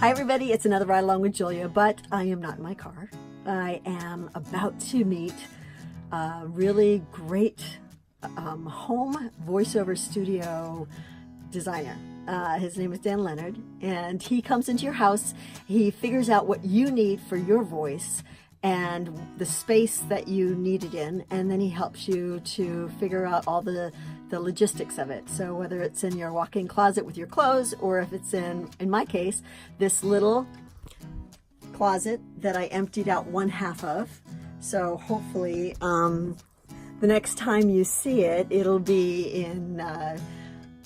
Hi everybody, it's another ride along with Julia, but I am not in my car. I am about to meet a really great home voiceover studio designer. His name is Dan Lenard, and he comes into your house. He figures out what you need for your voice and the space that you need it in, and then he helps you to figure out all the logistics of it. So whether it's in your walk-in closet with your clothes, or if it's in my case, this little closet that I emptied out one half of. So hopefully the next time you see it, it'll be in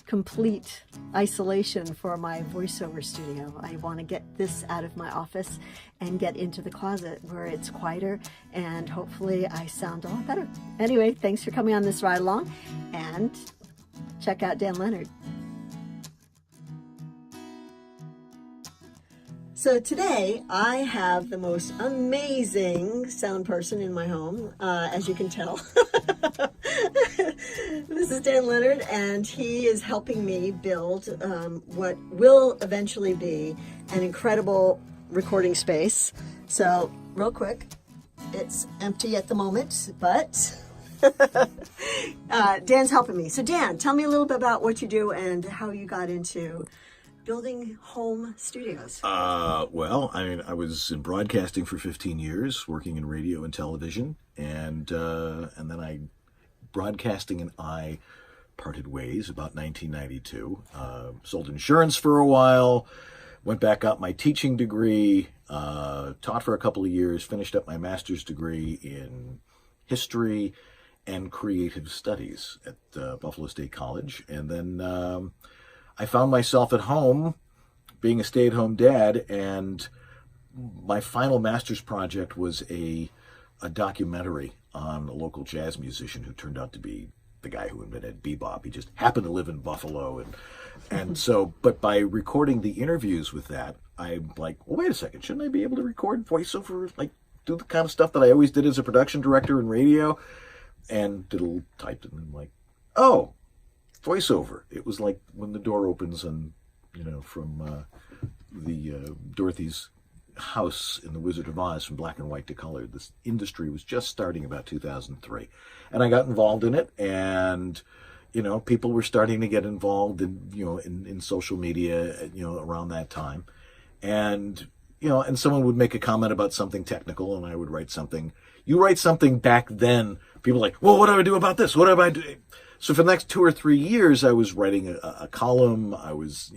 complete isolation for my voiceover studio. I want to get this out of my office and get into the closet where it's quieter, and hopefully I sound a lot better. Anyway, thanks for coming on this ride along, and check out Dan Lenard. So today I have the most amazing sound person in my home, as you can tell. This is Dan Lenard, and he is helping me build what will eventually be an incredible recording space. So real quick, it's empty at the moment, but Dan's helping me. So Dan, tell me a little bit about what you do and how you got into building home studios. Well, I was in broadcasting for 15 years, working in radio and television, and then broadcasting and I parted ways about 1992. Sold insurance for a while, went back, got my teaching degree, taught for a couple of years, finished up my master's degree in history and creative studies at Buffalo State College, and then I found myself at home being a stay-at-home dad, and my final master's project was a documentary on a local jazz musician who turned out to be the guy who invented bebop. He just happened to live in Buffalo, and so, but by recording the interviews with that, I'm like, well, wait a second, shouldn't I be able to record voiceover, like do the kind of stuff that I always did as a production director in radio? And diddle typed it, and I'm like, oh, voiceover. It was like when the door opens and, from Dorothy's house in The Wizard of Oz, from black and white to color. This industry was just starting about 2003. And I got involved in it, and, people were starting to get involved in, in social media, around that time. And, and someone would make a comment about something technical, and I would write something. You write something back then, people are like, well, what do I do about this? What do I do? So for the next 2 or 3 years, I was writing a column. I was,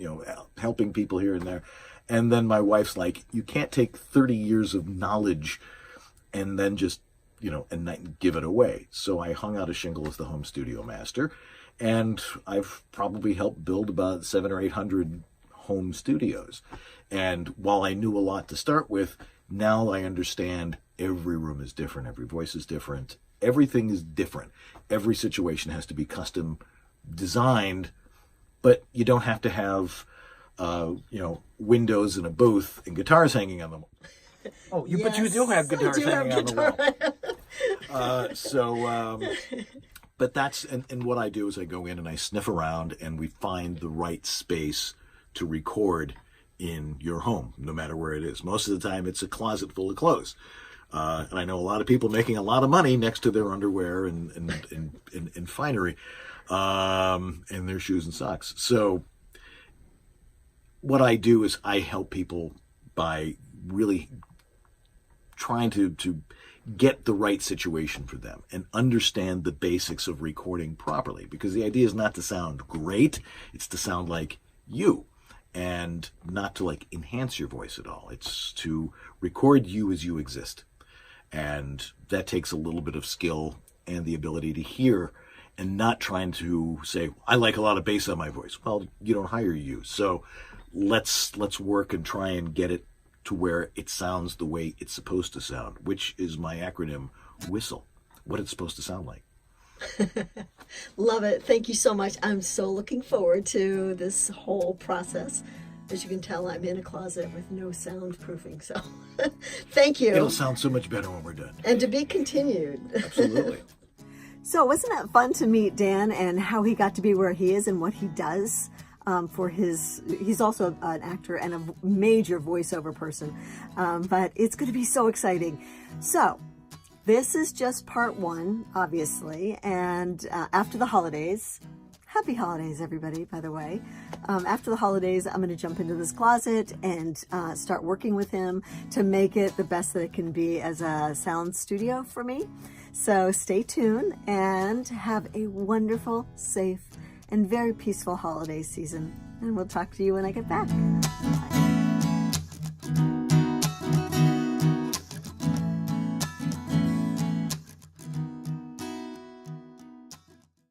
helping people here and there. And then my wife's like, you can't take 30 years of knowledge and then just, and not give it away. So I hung out a shingle as the home studio master. And I've probably helped build about 700 or 800 home studios. And while I knew a lot to start with, now I understand every room is different. Every voice is different. Everything is different. Every situation has to be custom designed, but you don't have to have, windows in a booth and guitars hanging on them. Oh, but you do have guitars hanging on the wall. But that's, and what I do is I go in and I sniff around and we find the right space to record in your home, no matter where it is. Most of the time it's a closet full of clothes. And I know a lot of people making a lot of money next to their underwear and finery, and their shoes and socks. So what I do is I help people by really trying to get the right situation for them and understand the basics of recording properly. Because the idea is not to sound great, it's to sound like you. And not to enhance your voice at all. It's to record you as you exist. And that takes a little bit of skill and the ability to hear and not trying to say, I like a lot of bass on my voice. Well, you don't hire you. So let's work and try and get it to where it sounds the way it's supposed to sound, which is my acronym WHISTLE, what it's supposed to sound like. Love it. Thank you so much. I'm so looking forward to this whole process. As you can tell, I'm in a closet with no soundproofing, so thank you. It'll sound so much better when we're done. And to be continued. Absolutely. So wasn't it fun to meet Dan and how he got to be where he is and what he does? for he's also an actor and a major voiceover person. But it's going to be so exciting. So this is just part one, obviously. And after the holidays, happy holidays, everybody, by the way. After the holidays, I'm going to jump into this closet and start working with him to make it the best that it can be as a sound studio for me. So stay tuned and have a wonderful, safe, and very peaceful holiday season. And we'll talk to you when I get back. Bye.